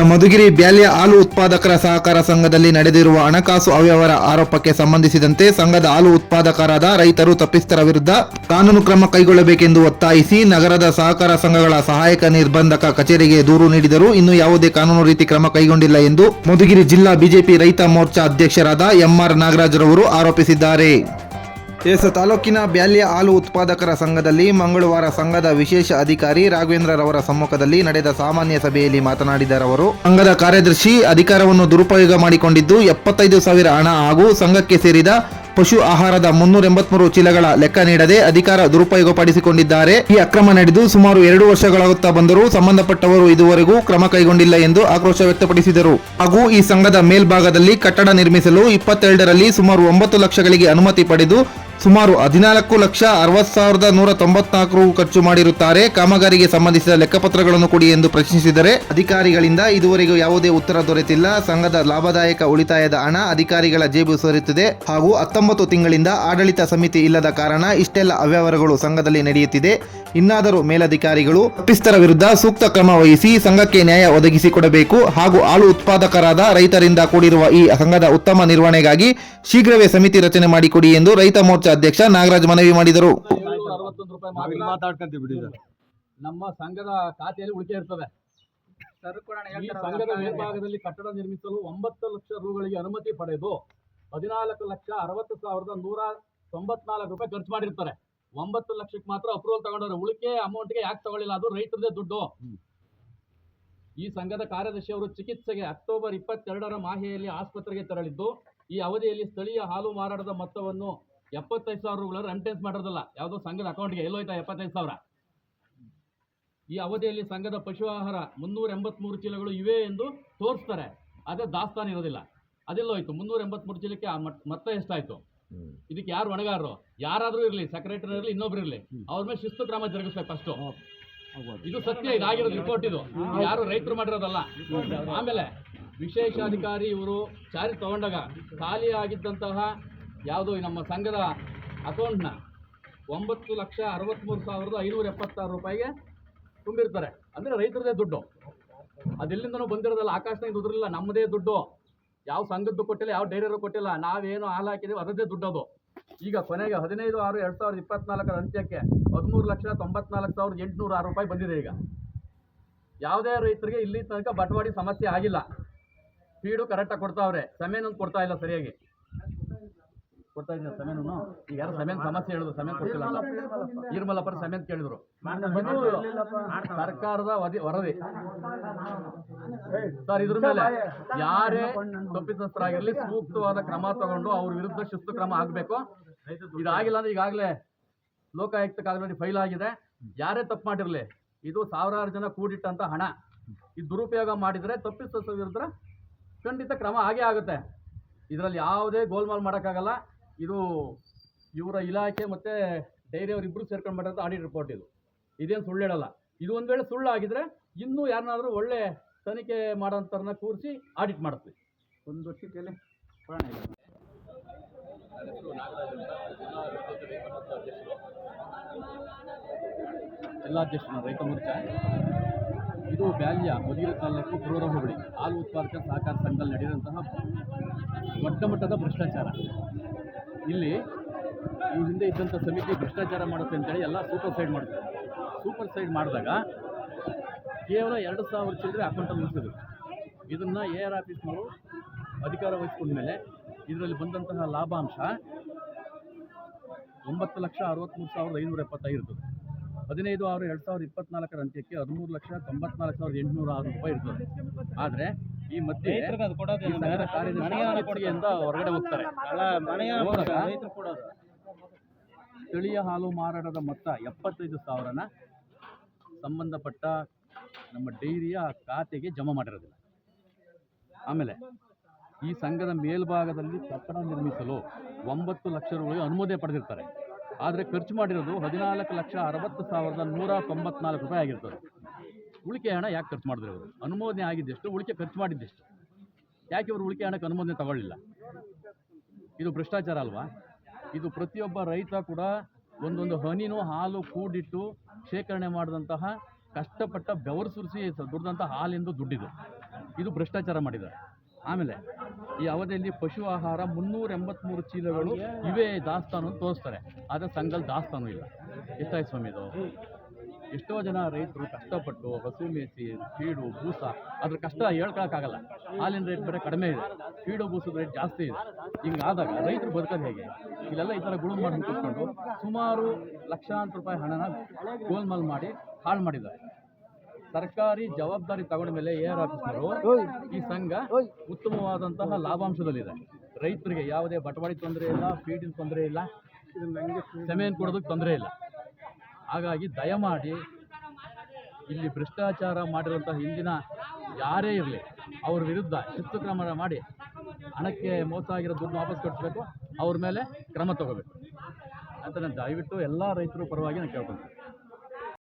ಮಧುಗಿರಿ ಬ್ಯಾಲ್ಯ ಹಾಲು ಉತ್ಪಾದಕರ ಸಹಕಾರ ಸಂಘದಲ್ಲಿ ನಡೆದಿರುವ ಹಣಕಾಸು ಅವ್ಯವಹಾರ ಆರೋಪಕ್ಕೆ ಸಂಬಂಧಿಸಿದಂತೆ ಸಂಘದ ಹಾಲು ಉತ್ಪಾದಕರಾದ ರೈತರು ತಪ್ಪಿಸ್ಥರ ವಿರುದ್ಧ ಕಾನೂನು ಕ್ರಮ ಕೈಗೊಳ್ಳಬೇಕೆಂದು ಒತ್ತಾಯಿಸಿ ನಗರದ ಸಹಕಾರ ಸಂಘಗಳ ಸಹಾಯಕ ನಿರ್ಬಂಧಕ ಕಚೇರಿಗೆ ದೂರು ನೀಡಿದರು. ಇನ್ನು ಯಾವುದೇ ಕಾನೂನು ರೀತಿ ಕ್ರಮ ಕೈಗೊಂಡಿಲ್ಲ ಎಂದು ಮಧುಗಿರಿ ಜಿಲ್ಲಾ ಬಿಜೆಪಿ ರೈತ ಮೋರ್ಚಾ ಅಧ್ಯಕ್ಷರಾದ ಎಂಆರ್ ನಾಗರಾಜರವರು ಆರೋಪಿಸಿದ್ದಾರೆ. ತಾಲೂಕಿನ ಬ್ಯಾಲ್ಯ ಹಾಲು ಉತ್ಪಾದಕರ ಸಂಘದಲ್ಲಿ ಮಂಗಳವಾರ ಸಂಘದ ವಿಶೇಷ ಅಧಿಕಾರಿ ರಾಘವೇಂದ್ರರವರ ಸಮ್ಮುಖದಲ್ಲಿ ನಡೆದ ಸಾಮಾನ್ಯ ಸಭೆಯಲ್ಲಿ ಮಾತನಾಡಿದ ಅವರು, ಸಂಘದ ಕಾರ್ಯದರ್ಶಿ ಅಧಿಕಾರವನ್ನು ದುರುಪಯೋಗ ಮಾಡಿಕೊಂಡಿದ್ದು 75,000 ಹಣ ಹಾಗೂ ಸಂಘಕ್ಕೆ ಸೇರಿದ ಪಶು ಆಹಾರದ 383 ಚೀಲಗಳ ಲೆಕ್ಕ ನೀಡದೆ ಅಧಿಕಾರ ದುರುಪಯೋಗಪಡಿಸಿಕೊಂಡಿದ್ದಾರೆ. ಈ ಅಕ್ರಮ ನಡೆದು ಸುಮಾರು 2 ವರ್ಷಗಳಾಗುತ್ತಾ ಬಂದರೂ ಸಂಬಂಧಪಟ್ಟವರು ಇದುವರೆಗೂ ಕ್ರಮ ಕೈಗೊಂಡಿಲ್ಲ ಎಂದು ಆಕ್ರೋಶ ವ್ಯಕ್ತಪಡಿಸಿದರು. ಹಾಗೂ ಈ ಸಂಘದ ಮೇಲ್ಭಾಗದಲ್ಲಿ ಕಟ್ಟಡ ನಿರ್ಮಿಸಲು 2022ರಲ್ಲಿ ಸುಮಾರು 9 ಲಕ್ಷಗಳಿಗೆ ಅನುಮತಿ ಪಡೆದು ಸುಮಾರು 14,60,194 ರು ಖರ್ಚು ಮಾಡಿರುತ್ತಾರೆ. ಕಾಮಗಾರಿಗೆ ಸಂಬಂಧಿಸಿದ ಲೆಕ್ಕಪತ್ರಗಳನ್ನು ಕೊಡಿ ಎಂದು ಪ್ರಶ್ನಿಸಿದರೆ ಅಧಿಕಾರಿಗಳಿಂದ ಇದುವರೆಗೂ ಯಾವುದೇ ಉತ್ತರ ದೊರೆತಿಲ್ಲ. ಸಂಘದ ಲಾಭದಾಯಕ ಉಳಿತಾಯದ ಹಣ ಅಧಿಕಾರಿಗಳ ಜೇಬು ಸೇರುತ್ತಿದೆ ಹಾಗೂ 19 ತಿಂಗಳಿಂದ ಆಡಳಿತ ಸಮಿತಿ ಇಲ್ಲದ ಕಾರಣ ಇಷ್ಟೆಲ್ಲ ಅವ್ಯವಹಾರಗಳು ಸಂಘದಲ್ಲಿ ನಡೆಯುತ್ತಿದೆ. ಇನ್ನಾದರೂ ಮೇಲಧಿಕಾರಿಗಳು ತಪ್ಪಿಸ್ಥರ ವಿರುದ್ಧ ಸೂಕ್ತ ಕ್ರಮ ವಹಿಸಿ ಸಂಘಕ್ಕೆ ನ್ಯಾಯ ಒದಗಿಸಿಕೊಡಬೇಕು ಹಾಗೂ ಹಾಲು ಉತ್ಪಾದಕರಾದ ರೈತರಿಂದ ಕೂಡಿರುವ ಈ ಸಂಘದ ಉತ್ತಮ ನಿರ್ವಹಣೆಗಾಗಿ ಶೀಘ್ರವೇ ಸಮಿತಿ ರಚನೆ ಮಾಡಿಕೊಡಿ ಎಂದು ರೈತ ಮೋರ್ಚಾ ಅಧ್ಯಕ್ಷ ನಾಗರಾಜ್ ಮನವಿ ಮಾಡಿದರು. ನಮ್ಮ ಸಂಘದ ಖಾತೆಯಲ್ಲಿ ಉಳಿಕೆ ಇರ್ತದೆ. ಈ ಸಂಘದ ಮೇಲ್ಭಾಗದಲ್ಲಿ ಕಟ್ಟಡ ನಿರ್ಮಿಸಲು 9 ಲಕ್ಷ ರೂಗಳಿಗೆ ಅನುಮತಿ ಪಡೆದು 14,60,194 ರೂಪಾಯಿ ಖರ್ಚು ಮಾಡಿರ್ತಾರೆ. 9 ಲಕ್ಷಕ್ಕೆ ಮಾತ್ರ ಅಪ್ರೂವಲ್ ತಗೊಂಡವ್ರೆ. ಉಳಿಕೆ ಅಮೌಂಟ್ಗೆ ಯಾಕೆ ತಗೊಳ್ಳಿಲ್ಲ? ಅದು ರೈತರದೇ ದುಡ್ಡು. ಈ ಸಂಘದ ಕಾರ್ಯದರ್ಶಿ ಅವರು ಚಿಕಿತ್ಸೆಗೆ ಅಕ್ಟೋಬರ್ 22ರ ಮಾಹೆಯಲ್ಲಿ ಆಸ್ಪತ್ರೆಗೆ ತೆರಳಿದ್ದು, ಈ ಅವಧಿಯಲ್ಲಿ ಸ್ಥಳೀಯ ಹಾಲು ಮಾರಾಟದ ಮೊತ್ತವನ್ನು 75,000 ರೂಗಳನ್ನು ರೆಮಿಟೆನ್ಸ್ ಮಾಡಿರೋದಿಲ್ಲ. ಯಾವುದೋ ಸಂಘದ ಅಕೌಂಟ್ಗೆ ಎಲ್ಲೋಯ್ತಾ 75,000? ಈ ಅವಧಿಯಲ್ಲಿ ಸಂಘದ ಪಶು ಆಹಾರ 383 ಚೀಲಗಳು ಇವೆ ಎಂದು ತೋರಿಸ್ತಾರೆ. ಅದೇ ದಾಸ್ತಾನು ಇರೋದಿಲ್ಲ. ಅದೆಲ್ಲೋಯ್ತು? 383 ಚೀಲಕ್ಕೆ ಮೊತ್ತ ಎಷ್ಟಾಯ್ತು? ಇದಕ್ಕೆ ಯಾರು ಹೊಣೆಗಾರರು? ಯಾರಾದ್ರೂ ಇರಲಿ, ಸೆಕ್ರೆಟರಿ ಇರಲಿ, ಇನ್ನೊಬ್ರು ಇರಲಿ, ಅವ್ರ ಮೇಲೆ ಶಿಸ್ತು ಕ್ರಮ ಜರುಗಿಸ್ಬೇಕು ಫಸ್ಟು. ಇದು ಸತ್ಯ, ಇದಾಗಿರೋದು ರಿಪೋರ್ಟ್. ಇದು ಯಾರು ರೈತರು ಮಾಡಿರೋದಲ್ಲ. ಆಮೇಲೆ ವಿಶೇಷಾಧಿಕಾರಿ ಇವರು ಚಾರ್ಜ್ ತಗೊಂಡಾಗ ಖಾಲಿ ಆಗಿದ್ದಂತಹ ಯಾವುದು ನಮ್ಮ ಸಂಘದ ಅಕೌಂಟ್ನ 9,63,576 ರೂಪಾಯಿಗೆ ತುಂಬಿರ್ತಾರೆ. ಅಂದರೆ ರೈತರದೇ ದುಡ್ಡು. ಅದೆಲ್ಲಿಂದನೂ ಬಂದಿರೋದಲ್ಲ, ಆಕಾಶದಿಂದ ಉದುರಿಲ್ಲ, ನಮ್ಮದೇ ದುಡ್ಡು. ಯಾವ ಸಂಘದ್ದು ಕೊಟ್ಟಿಲ್ಲ, ಯಾವ ಡೈರಿಯರು ಕೊಟ್ಟಿಲ್ಲ. ನಾವೇನು ಹಾಲು ಹಾಕಿದ್ದೀವಿ ಅದರದ್ದೇ ದುಡ್ಡು ಅದು. ಈಗ ಕೊನೆಗೆ 15/6/2024 ಅಂತ್ಯಕ್ಕೆ 13,94,806 ರೂಪಾಯಿ ಬಂದಿದೆ. ಈಗ ಯಾವುದೇ ರೈತರಿಗೆ ಇಲ್ಲಿ ತನಕ ಬಟವಾಡಿ ಸಮಸ್ಯೆ ಆಗಿಲ್ಲ. ಫೀಡು ಕರೆಕ್ಟಾಗಿ ಕೊಡ್ತಾವ್ರೆ, ಸಮೇನು ಕೊಡ್ತಾ ಇಲ್ಲ ಸರಿಯಾಗಿ. ಕೊಡ್ತಾ ಇದ್ದೀನಿ ಸಮೇನು. ಈಗ ಯಾರು ಸಮೇನ್ ಸಮಸ್ಯೆ ಹೇಳಿದ್ರು, ಸಮೇನ್ ಕೊಡ್ತಿಲ್ಲ ಅಂತ ನಿರ್ಮಲಪರ ಸಮೇನ್ ಕೇಳಿದ್ರು. ಸರ್ಕಾರದ ವರದಿ ಸರ್. ಇದ್ರ ಮೇಲೆ ಯಾರೇ ತಪ್ಪಿತಸ್ಥರಾಗಿರ್ಲಿ ಸೂಕ್ತವಾದ ಕ್ರಮ ತಗೊಂಡು ಅವ್ರ ವಿರುದ್ಧ ಶಿಸ್ತು ಕ್ರಮ ಆಗಬೇಕು. ಇದಾಗಿಲ್ಲ ಅಂದ್ರೆ ಈಗಾಗಲೇ ಲೋಕಾಯುಕ್ತಕ್ಕೆ ಆಲ್ರೆಡಿ ಫೈಲ್ ಆಗಿದೆ. ಯಾರೇ ತಪ್ಪು ಮಾಡಿರಲಿ, ಇದು ಸಾವಿರಾರು ಜನ ಕೂಡಿಟ್ಟಂತ ಹಣ. ಇದು ದುರುಪಯೋಗ ಮಾಡಿದರೆ ತಪ್ಪಿತಸ್ಥರ ವಿರುದ್ಧ ಖಂಡಿತ ಕ್ರಮ ಆಗೇ ಆಗುತ್ತೆ. ಇದರಲ್ಲಿ ಯಾವುದೇ ಗೋಲ್ಮಾಲ್ ಮಾಡೋಕ್ಕಾಗಲ್ಲ. ಇದು ಇವರ ಇಲಾಖೆ ಮತ್ತು ಡೈರಿಯವರು ಇಬ್ಬರು ಸೇರ್ಕೊಂಡು ಮಾಡಿರೋಂಥ ಆಡಿಟ್ ರಿಪೋರ್ಟ್. ಇದೇನು ಸುಳ್ಳು ಹೇಳಲ್ಲ. ಇದು ಒಂದು ವೇಳೆ ಸುಳ್ಳು ಆಗಿದ್ರೆ ಇನ್ನೂ ಯಾರನ್ನಾದರೂ ಒಳ್ಳೆ ತನಿಖೆ ಮಾಡೋಂಥವ್ರನ್ನ ಕೂರಿಸಿ ಆಡಿಟ್ ಮಾಡಿಸ್ತೀವಿ. ಒಂದು ವರ್ಷಕ್ಕೆ ಎಲ್ಲ ಅಧ್ಯಕ್ಷರು ರೈತ ಮೋರ್ಚಾ. ಇದು ಬ್ಯಾಲ್ಯ ಮಧುಗಿರಿ ತಾಲೂಕು ಪೂರ್ವ ಹೋಬಳಿ ಹಾಲು ಉತ್ಪಾದಕ ಸಹಕಾರ ಸಂಘದಲ್ಲಿ ನಡೆಯುವಂತಹ ದೊಡ್ಡ ಮಟ್ಟದ ಭ್ರಷ್ಟಾಚಾರ. ಇಲ್ಲಿ ಈ ಹಿಂದೆ ಇದ್ದಂಥ ಸಮಿತಿ ಭ್ರಷ್ಟಾಚಾರ ಮಾಡುತ್ತೆ ಅಂತೇಳಿ ಎಲ್ಲ ಸೂಪರ್ಸೈಡ್ ಮಾಡ್ತಾರೆ. ಸೂಪರ್ಸೈಡ್ ಮಾಡಿದಾಗ ಕೇವಲ 2,000 ಚಿಲ್ಲರೆ ಅಕೌಂಟಲ್ಲಿ ಉಳಿಸಿದ್ರು. ಇದನ್ನು AR ಆಫೀಸ್ನವರು ಅಧಿಕಾರ ವಹಿಸ್ಕೊಂಡ ಮೇಲೆ ಇದರಲ್ಲಿ ಬಂದಂತಹ ಲಾಭಾಂಶ 9,63,575 ಇರ್ತದೆ. 15/6/2024 ಅಂತ್ಯಕ್ಕೆ 13,94,806 ರೂಪಾಯಿ ಇರ್ತದೆ. ಆದರೆ ಈ ಮಧ್ಯೆ ಕಾರ್ಯದರ್ಶಿಯಿಂದ ಹೊರಗಡೆ ಹೋಗ್ತಾರೆ. ಸ್ಥಳೀಯ ಹಾಲು ಮಾರಾಟದ ಮೊತ್ತ 75,000ನ ಸಂಬಂಧಪಟ್ಟ ನಮ್ಮ ಡೈರಿಯ ಖಾತೆಗೆ ಜಮಾ ಮಾಡಿರೋದಿಲ್ಲ. ಆಮೇಲೆ ಈ ಸಂಘದ ಮೇಲ್ಭಾಗದಲ್ಲಿ ಕಟ್ಟಡ ನಿರ್ಮಿಸಲು 9 ಲಕ್ಷ ರೂಪಾಯಿ ಅನುಮೋದನೆ ಪಡೆದಿರ್ತಾರೆ. ಆದರೆ ಖರ್ಚು ಮಾಡಿರೋದು 14,60,194 ರೂಪಾಯಿ ಆಗಿರ್ತದೆ. ಉಳಿಕೆ ಹಣ ಯಾಕೆ ಖರ್ಚು ಮಾಡಿದ್ರು ಅವರು? ಅನುಮೋದನೆ ಆಗಿದ್ದೆಷ್ಟು, ಉಳಿಕೆ ಖರ್ಚು ಮಾಡಿದ್ದೆಷ್ಟು? ಯಾಕೆ ಇವರು ಉಳಿಕೆ ಹಣಕ್ಕೆ ಅನುಮೋದನೆ ತಗೊಳ್ಳಿಲ್ಲ? ಇದು ಭ್ರಷ್ಟಾಚಾರ ಅಲ್ವಾ? ಇದು ಪ್ರತಿಯೊಬ್ಬ ರೈತ ಕೂಡ ಒಂದೊಂದು ಹನಿನೂ ಹಾಲು ಕೂಡಿಟ್ಟು ಶೇಖರಣೆ ಮಾಡಿದಂತಹ ಕಷ್ಟಪಟ್ಟ ಬೆವರು ಸುರಿಸಿ ದುಡ್ದಂಥ ಹಾಲಿಂದು ದುಡ್ಡಿದು. ಇದು ಭ್ರಷ್ಟಾಚಾರ ಮಾಡಿದ್ದಾರೆ. ಆಮೇಲೆ ಈ ಅವಧಿಯಲ್ಲಿ ಪಶು ಆಹಾರ 383 ಚೀಲಗಳು ಇವೇ ದಾಸ್ತಾನು ಅಂತ ತೋರಿಸ್ತಾರೆ, ಆದರೆ ಸಂಘದಲ್ಲಿ ದಾಸ್ತಾನು ಇಲ್ಲ. ಎಷ್ಟಾಯ್ತು ಸ್ವಾಮಿ ಇದು? ಎಷ್ಟೋ ಜನ ರೈತರು ಕಷ್ಟಪಟ್ಟು ಹಸು ಮೇಯಿಸಿ ಫೀಡು ಬೂಸ, ಅದ್ರ ಕಷ್ಟ ಹೇಳ್ಕೊಳಕ್ಕಾಗಲ್ಲ. ಹಾಲಿನ ರೇಟ್ ಬೇರೆ ಕಡಿಮೆ ಇದೆ, ಫೀಡು ಬೂಸದ ರೇಟ್ ಜಾಸ್ತಿ ಇದೆ. ಹಿಂಗಾದಾಗ ರೈತರು ಬದುಕೋದು ಹೇಗೆ? ಇಲ್ಲೆಲ್ಲ ಈ ಥರ ಗುಳು ಮಾಡಿ ಕೂತ್ಕೊಂಡು ಸುಮಾರು ಲಕ್ಷಾಂತರ ರೂಪಾಯಿ ಹಣನ ಗೋಲ್ಮಾಲ್ ಮಾಡಿ ಹಾಳು ಮಾಡಿದ್ದಾರೆ. ಸರ್ಕಾರಿ ಜವಾಬ್ದಾರಿ ತಗೊಂಡ ಮೇಲೆ AR ಆಫೀಸ್ನವರು ಈ ಸಂಘ ಉತ್ತಮವಾದಂತಹ ಲಾಭಾಂಶದಲ್ಲಿದೆ. ರೈತರಿಗೆ ಯಾವುದೇ ಬಟವಾಡಿ ತೊಂದರೆ ಇಲ್ಲ, ಫೀಡಿನ ತೊಂದರೆ ಇಲ್ಲ, ಸೆಮೆನ್ ಕೊಡೋದಕ್ಕೆ ತೊಂದರೆ ಇಲ್ಲ. ಹಾಗಾಗಿ ದಯಮಾಡಿ ಇಲ್ಲಿ ಭ್ರಷ್ಟಾಚಾರ ಮಾಡಿರುವಂತಹ ಹಿಂದಿನ ಯಾರೇ ಇರಲಿ ಅವ್ರ ವಿರುದ್ಧ ಶಿಸ್ತು ಕ್ರಮ ಮಾಡಿ ಹಣಕ್ಕೆ ಮೋಸ ಆಗಿರೋ ದುಡ್ಡು ವಾಪಸ್ ಕೊಡಿಸ್ಬೇಕು, ಅವ್ರ ಮೇಲೆ ಕ್ರಮ ತಗೋಬೇಕು ಅಂತ ನಾನು ದಯವಿಟ್ಟು ಎಲ್ಲ ರೈತರ ಪರವಾಗಿ ನಾನು ಕೇಳ್ಕೊಳ್ತೀನಿ.